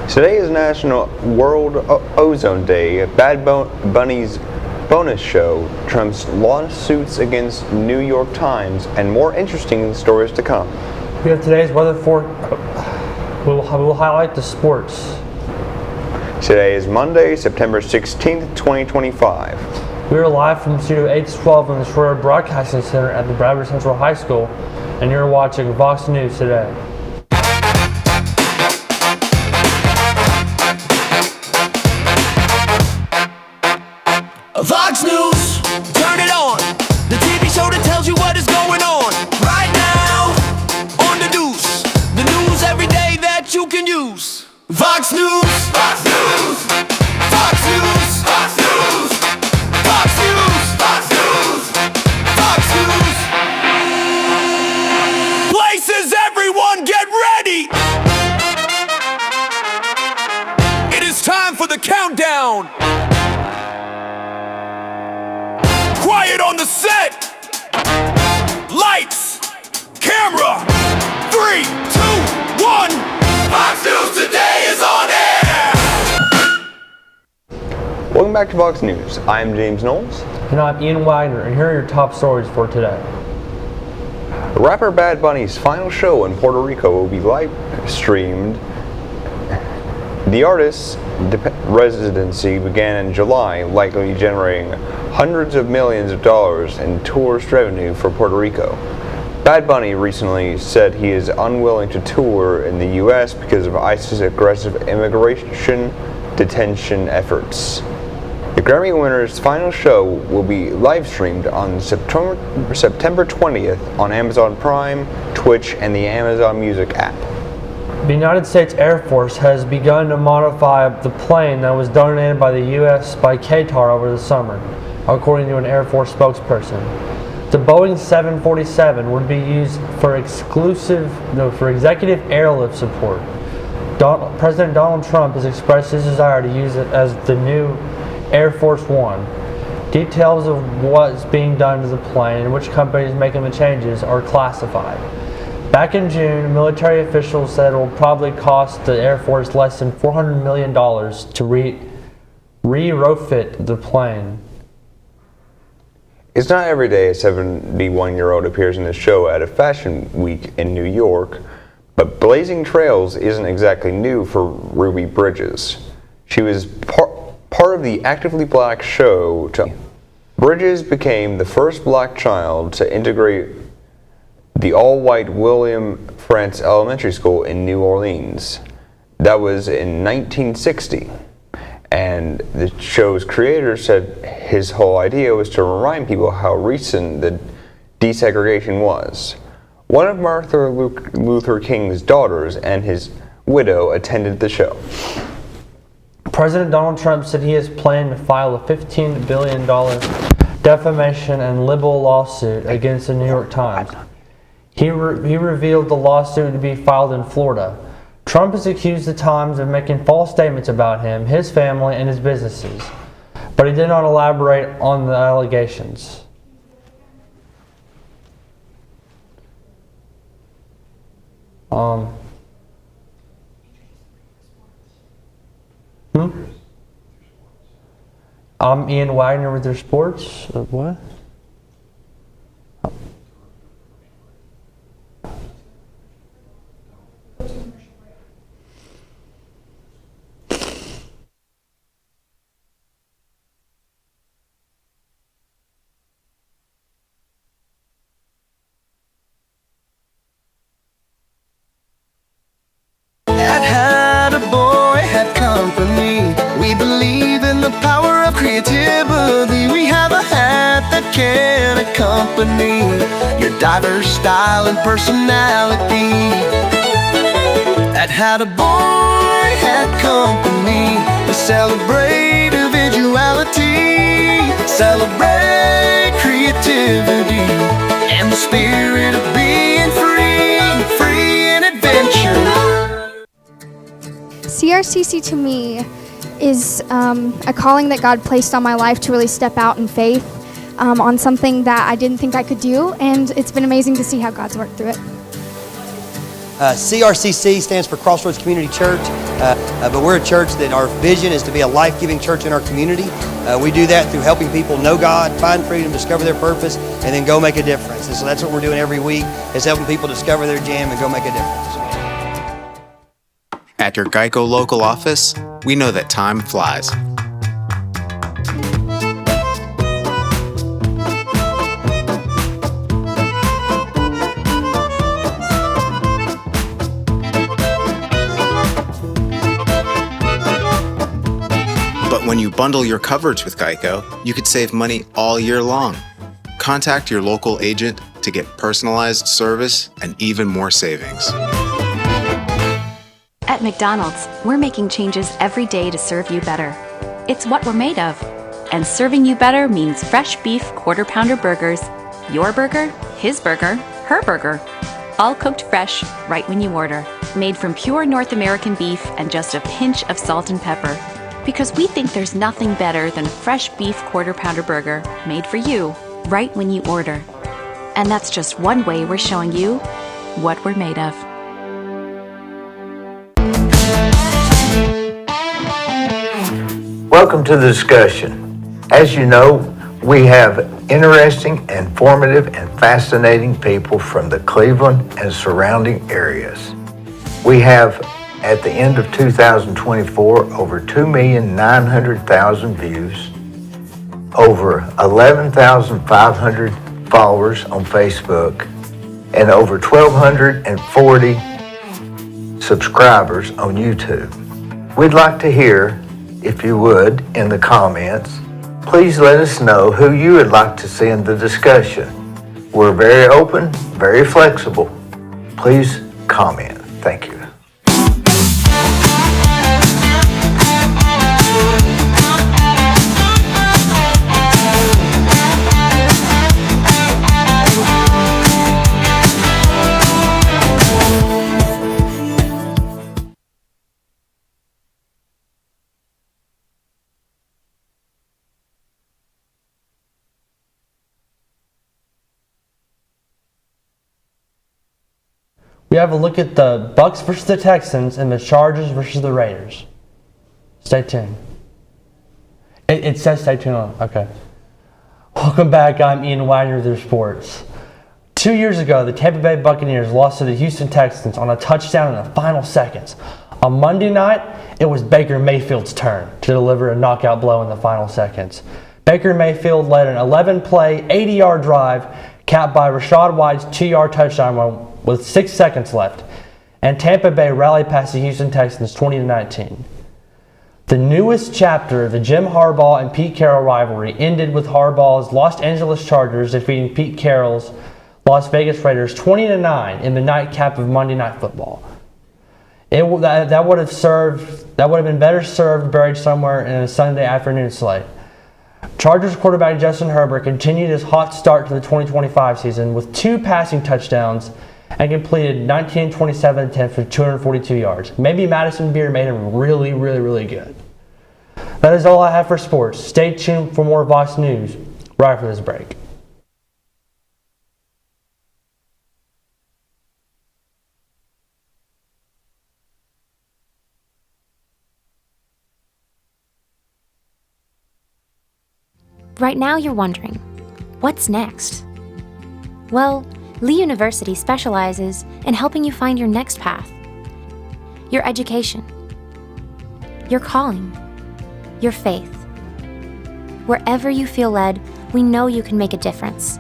Today is National World Ozone Day. Bad Bunny's bonus show trumps lawsuits against New York Times, and more interesting stories to come. We have today's weather for. We'll highlight the sports. Today is Monday, September 16th, 2025. We are live from Studio H12 in the Shroyer Broadcasting Center at the Bradford Central High School, and you're watching Vox News today. Vox News, turn it on. The TV show that tells you what is going on right now on the news. The news every day that you can use. Vox News, Vox News, Vox News, Vox News, Vox News, Vox News, Vox News. Places, everyone get ready. It is time for the countdown. Quiet on the set. Lights, camera. 3, 2, 1. Vox News today is on air. Welcome back to Vox News. I'm James Knowles. And I'm Ian Wagner, and here are your top stories for today. Rapper Bad Bunny's final show in Puerto Rico will be live streamed. The artist's residency began in July, likely generating hundreds of millions of dollars in tourist revenue for Puerto Rico. Bad Bunny recently said he is unwilling to tour in the U.S. because of ICE's aggressive immigration detention efforts. The Grammy winner's final show will be live-streamed on September 20th on Amazon Prime, Twitch, and the Amazon Music app. The United States Air Force has begun to modify the plane that was donated by the U.S. by Qatar over the summer, according to an Air Force spokesperson. The Boeing 747 would be used for executive airlift support. President Donald Trump has expressed his desire to use it as the new Air Force One. Details of what's being done to the plane and which company is making the changes are classified. Back in June, military officials said it will probably cost the Air Force less than $400 million to re-refit the plane. It's not every day a 71-year-old appears in a show at a fashion week in New York, but Blazing Trails isn't exactly new for Ruby Bridges. She was part of the Actively Black show. Bridges became the first black child to integrate the all-white William Frantz Elementary School in New Orleans. That was in 1960. And the show's creator said his whole idea was to remind people how recent the desegregation was. One of Martin Luther King's daughters and his widow attended the show. President Donald Trump said he is planning to file a $15 billion defamation and libel lawsuit against the New York Times. He revealed the lawsuit to be filed in Florida. Trump has accused the Times of making false statements about him, his family, and his businesses, but he did not elaborate on the allegations. I'm Ian Wagner with your sports. What? Can accompany your diverse style and personality. That had a boy had company to celebrate individuality, celebrate creativity and the spirit of being free and adventure. CRCC to me is a calling that God placed on my life to really step out in faith on something that I didn't think I could do, and it's been amazing to see how God's worked through it. CRCC stands for Crossroads Community Church. but we're a church that our vision is to be a life-giving church in our community. We do that through helping people know God, find freedom, discover their purpose, and then go make a difference. And so that's what we're doing every week, is helping people discover their jam and go make a difference. At your Geico local office, we know that time flies. But when you bundle your coverage with Geico, you could save money all year long. Contact your local agent to get personalized service and even more savings. At McDonald's, we're making changes every day to serve you better. It's what we're made of. And serving you better means fresh beef quarter-pounder burgers. Your burger, his burger, her burger. All cooked fresh, right when you order. Made from pure North American beef and just a pinch of salt and pepper. Because we think there's nothing better than a fresh beef quarter-pounder burger made for you, right when you order. And that's just one way we're showing you what we're made of. Welcome to the discussion. As you know, we have interesting, informative, and fascinating people from the Cleveland and surrounding areas. We have, at the end of 2024, over 2,900,000 views, over 11,500 followers on Facebook, and over 1,240 subscribers on YouTube. We'd like to hear, if you would, in the comments, please let us know who you would like to see in the discussion. We're very open, very flexible. Please comment. Thank you. We have a look at the Bucks versus the Texans and the Chargers versus the Raiders. Stay tuned. It says stay tuned on. Okay. Welcome back. I'm Ian Wagner with your sports. 2 years ago, the Tampa Bay Buccaneers lost to the Houston Texans on a touchdown in the final seconds. On Monday night, it was Baker Mayfield's turn to deliver a knockout blow in the final seconds. Baker Mayfield led an 11-play, 80-yard drive capped by Rachaad White's 2-yard touchdown run with 6 seconds left, and Tampa Bay rallied past the Houston Texans 20-19. The newest chapter of the Jim Harbaugh and Pete Carroll rivalry ended with Harbaugh's Los Angeles Chargers defeating Pete Carroll's Las Vegas Raiders 20-9 in the nightcap of Monday Night Football. That would have been better served buried somewhere in a Sunday afternoon slate. Chargers quarterback Justin Herbert continued his hot start to the 2025 season with 2 passing touchdowns and completed 19 27 attempts for 242 yards. Maybe Madison Beer made him really, really, really good. That is all I have for sports. Stay tuned for more Vox news right after this break. Right now you're wondering, what's next? Well, Lee University specializes in helping you find your next path. Your education, your calling, your faith. Wherever you feel led, we know you can make a difference.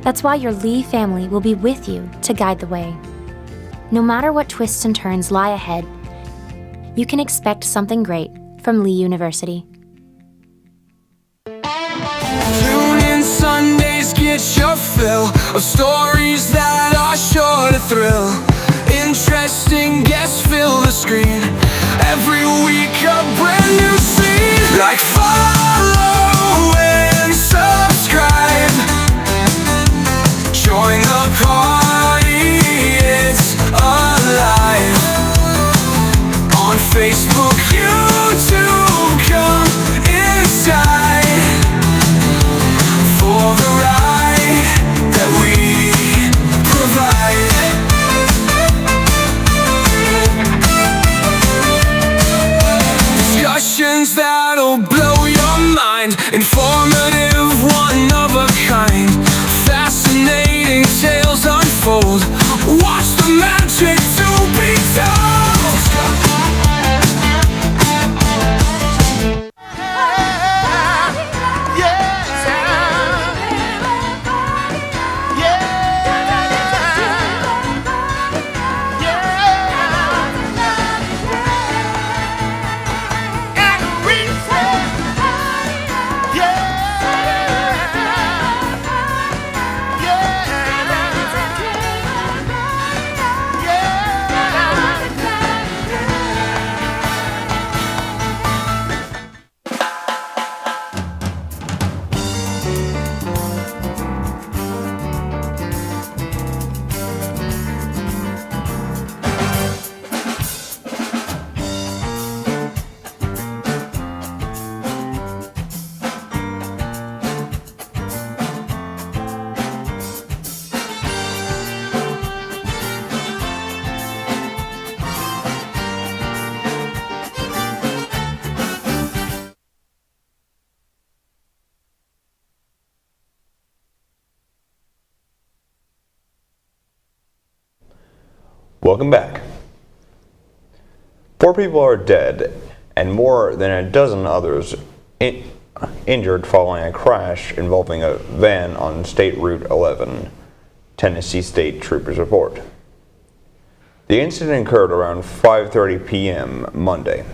That's why your Lee family will be with you to guide the way. No matter what twists and turns lie ahead, you can expect something great from Lee University. Tune in Sundays, get your fill of stories that are sure to thrill. Interesting guests fill the screen. Every week a brand new scene. Like follow and subscribe. Join the party, it's alive. On Facebook, YouTube, come inside. For the ride that we provide. Watch the magic to be Welcome back. 4 people are dead and more than a dozen others injured following a crash involving a van on State Route 11, Tennessee State Troopers report. The incident occurred around 5:30 p.m. Monday.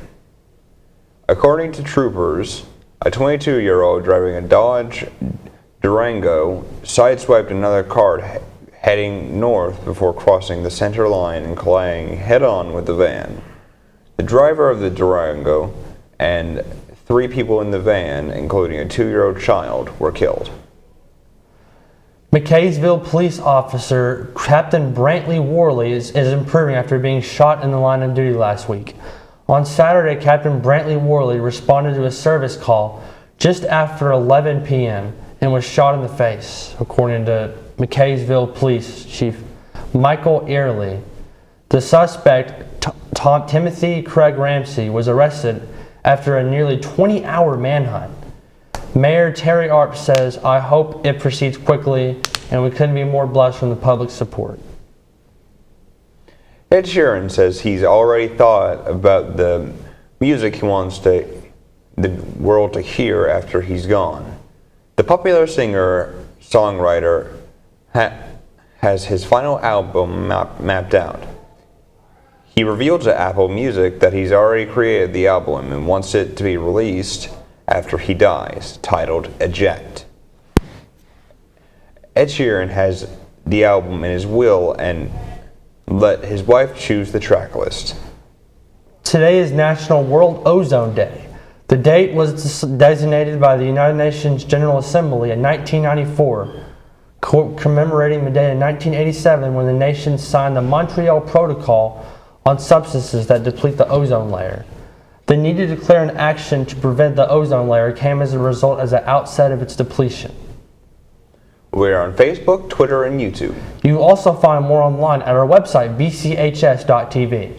According to troopers, a 22-year-old driving a Dodge Durango sideswiped another car heading north before crossing the center line and colliding head-on with the van. The driver of the Durango and 3 people in the van, including a 2-year-old child, were killed. McKaysville police officer Captain Brantley Worley is improving after being shot in the line of duty last week. On Saturday, Captain Brantley Worley responded to a service call just after 11 p.m. and was shot in the face, according to McKaysville Police Chief Michael Earley. The suspect, Timothy Craig Ramsey, was arrested after a nearly 20-hour manhunt. Mayor Terry Arp says, "I hope it proceeds quickly, and we couldn't be more blessed from the public support." Ed Sheeran says he's already thought about the music he wants the world to hear after he's gone. The popular singer-songwriter has his final album mapped out. He revealed to Apple Music that he's already created the album and wants it to be released after he dies, titled Eject. Ed Sheeran has the album in his will and let his wife choose the track list. Today is National World Ozone Day. The date was designated by the United Nations General Assembly in 1994, commemorating the day in 1987 when the nation signed the Montreal Protocol on substances that deplete the ozone layer. The need to declare an action to prevent the ozone layer came as a result of the outset of its depletion. We're on Facebook, Twitter, and YouTube. You will also find more online at our website, BCHS.TV.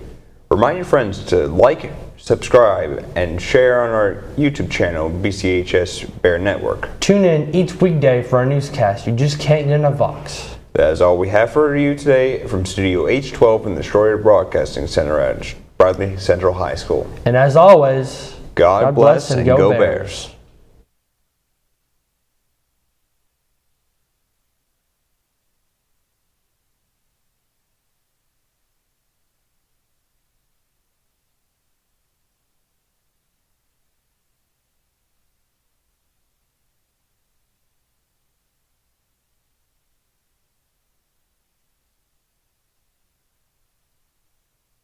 Remind your friends to like, subscribe, and share on our YouTube channel, BCHS Bear Network. Tune in each weekday for our newscast. You just can't get enough Vox. That is all we have for you today from Studio H12 in the Shroyer Broadcasting Center at Bradley Central High School. And as always, God bless and go Bears.